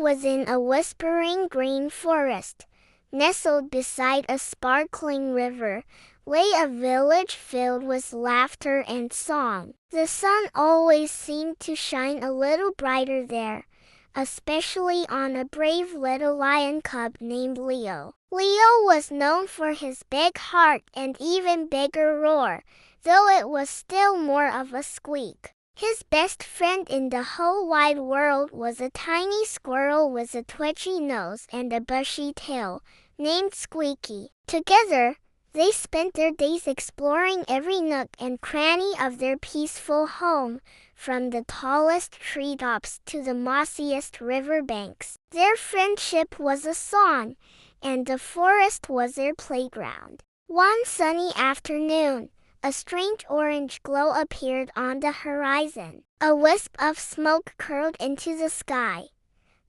was in a whispering green forest. Nestled beside a sparkling river, lay a village filled with laughter and song. The sun always seemed to shine a little brighter there, especially on a brave little lion cub named Leo. Leo was known for his big heart and even bigger roar, though it was still more of a squeak. His best friend in the whole wide world was a tiny squirrel with a twitchy nose and a bushy tail, named Squeaky. Together, they spent their days exploring every nook and cranny of their peaceful home, from the tallest treetops to the mossiest riverbanks. Their friendship was a song, and the forest was their playground. One sunny afternoon, a strange orange glow appeared on the horizon. A wisp of smoke curled into the sky.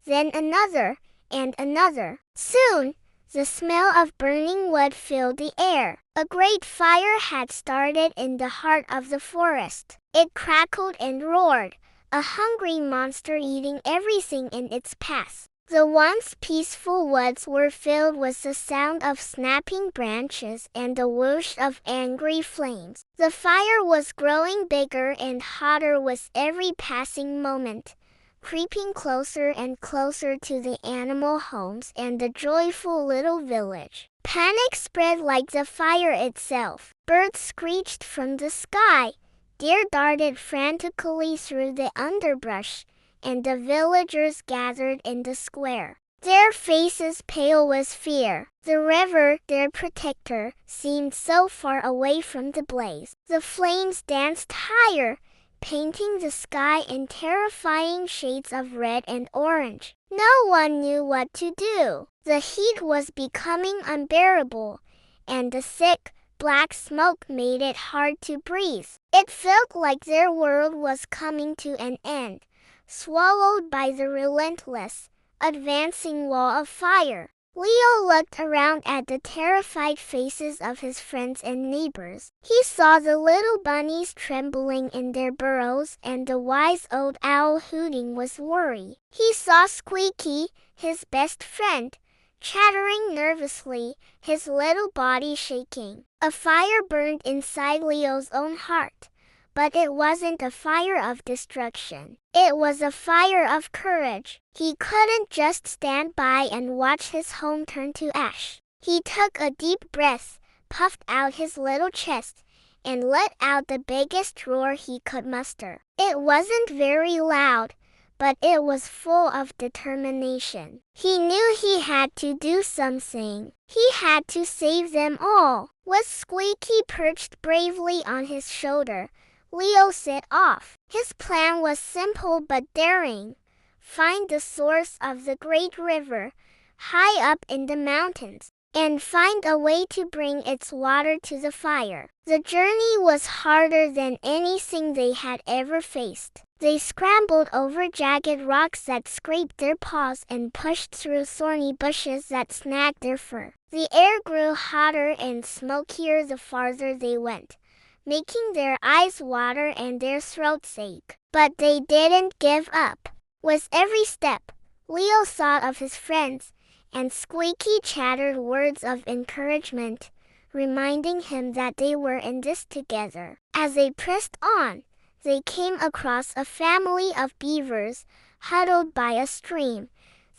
Then another, and another. Soon, the smell of burning wood filled the air. A great fire had started in the heart of the forest. It crackled and roared, a hungry monster eating everything in its path. The once peaceful woods were filled with the sound of snapping branches and the whoosh of angry flames. The fire was growing bigger and hotter with every passing moment, creeping closer and closer to the animal homes and the joyful little village. Panic spread like the fire itself. Birds screeched from the sky, deer darted frantically through the underbrush, and the villagers gathered in the square, their faces pale with fear. The river, their protector, seemed so far away from the blaze. The flames danced higher, painting the sky in terrifying shades of red and orange. No one knew what to do. The heat was becoming unbearable, and the thick, black smoke made it hard to breathe. It felt like their world was coming to an end, swallowed by the relentless, advancing wall of fire. Leo looked around at the terrified faces of his friends and neighbors. He saw the little bunnies trembling in their burrows and the wise old owl hooting with worry. He saw Squeaky, his best friend, chattering nervously, his little body shaking. A fire burned inside Leo's own heart. But it wasn't a fire of destruction. It was a fire of courage. He couldn't just stand by and watch his home turn to ash. He took a deep breath, puffed out his little chest, and let out the biggest roar he could muster. It wasn't very loud, but it was full of determination. He knew he had to do something. He had to save them all. With Squeaky perched bravely on his shoulder, Leo set off. His plan was simple but daring. Find the source of the great river, high up in the mountains, and find a way to bring its water to the fire. The journey was harder than anything they had ever faced. They scrambled over jagged rocks that scraped their paws and pushed through thorny bushes that snagged their fur. The air grew hotter and smokier the farther they went, making their eyes water and their throats ache. But they didn't give up. With every step, Leo thought of his friends, and Squeaky chattered words of encouragement, reminding him that they were in this together. As they pressed on, they came across a family of beavers huddled by a stream,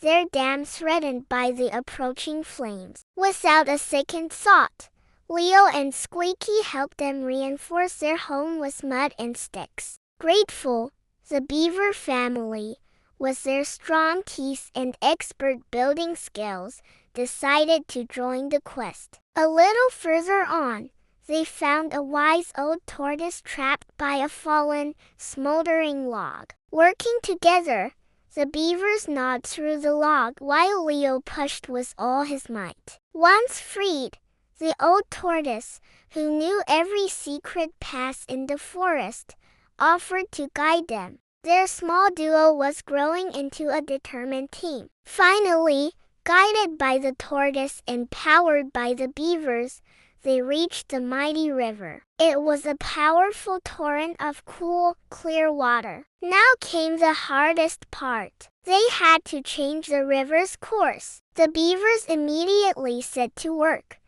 their dam threatened by the approaching flames. Without a second thought, Leo and Squeaky helped them reinforce their home with mud and sticks. Grateful, the beaver family, with their strong teeth and expert building skills, decided to join the quest. A little further on, they found a wise old tortoise trapped by a fallen, smoldering log. Working together, the beavers gnawed through the log while Leo pushed with all his might. Once freed, the old tortoise, who knew every secret path in the forest, offered to guide them. Their small duo was growing into a determined team. Finally, guided by the tortoise and powered by the beavers, they reached the mighty river. It was a powerful torrent of cool, clear water. Now came the hardest part. They had to change the river's course. The beavers immediately set to work,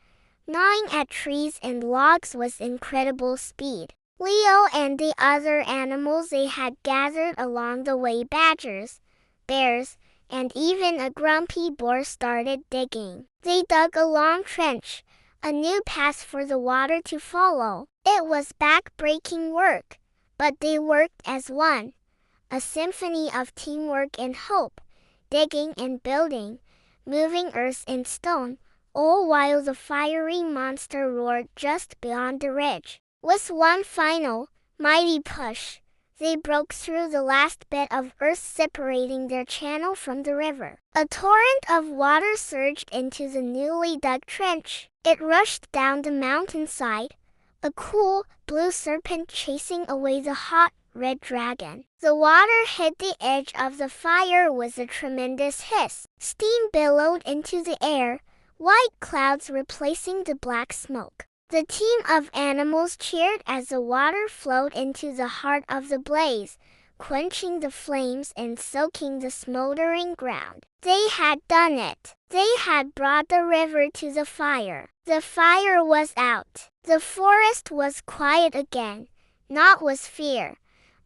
gnawing at trees and logs with incredible speed. Leo and the other animals they had gathered along the way, badgers, bears, and even a grumpy boar, started digging. They dug a long trench, a new path for the water to follow. It was back-breaking work, but they worked as one, a symphony of teamwork and hope, digging and building, moving earth and stone, all while the fiery monster roared just beyond the ridge. With one final, mighty push, they broke through the last bit of earth separating their channel from the river. A torrent of water surged into the newly dug trench. It rushed down the mountainside, a cool, blue serpent chasing away the hot, red dragon. The water hit the edge of the fire with a tremendous hiss. Steam billowed into the air, white clouds replacing the black smoke. The team of animals cheered as the water flowed into the heart of the blaze, quenching the flames and soaking the smoldering ground. They had done it. They had brought the river to the fire. The fire was out. The forest was quiet again, not with fear,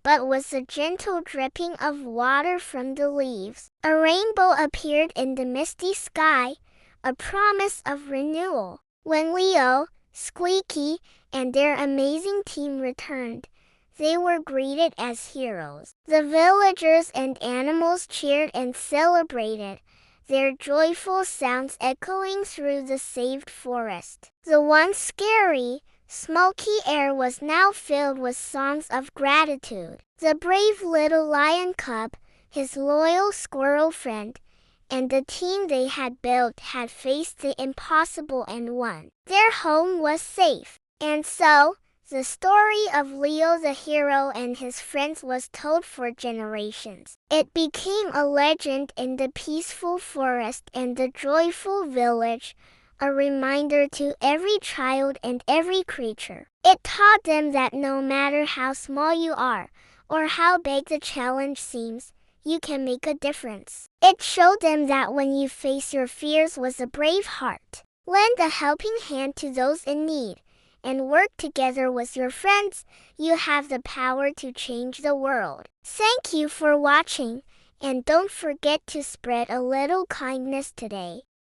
but with the gentle dripping of water from the leaves. A rainbow appeared in the misty sky, a promise of renewal. When Leo, Squeaky, and their amazing team returned, they were greeted as heroes. The villagers and animals cheered and celebrated, their joyful sounds echoing through the saved forest. The once scary, smoky air was now filled with songs of gratitude. The brave little lion cub, his loyal squirrel friend, and the team they had built had faced the impossible and won. Their home was safe. And so, the story of Leo the hero and his friends was told for generations. It became a legend in the peaceful forest and the joyful village, a reminder to every child and every creature. It taught them that no matter how small you are, or how big the challenge seems, you can make a difference. It showed them that when you face your fears with a brave heart, lend a helping hand to those in need, and work together with your friends, you have the power to change the world. Thank you for watching, and don't forget to spread a little kindness today.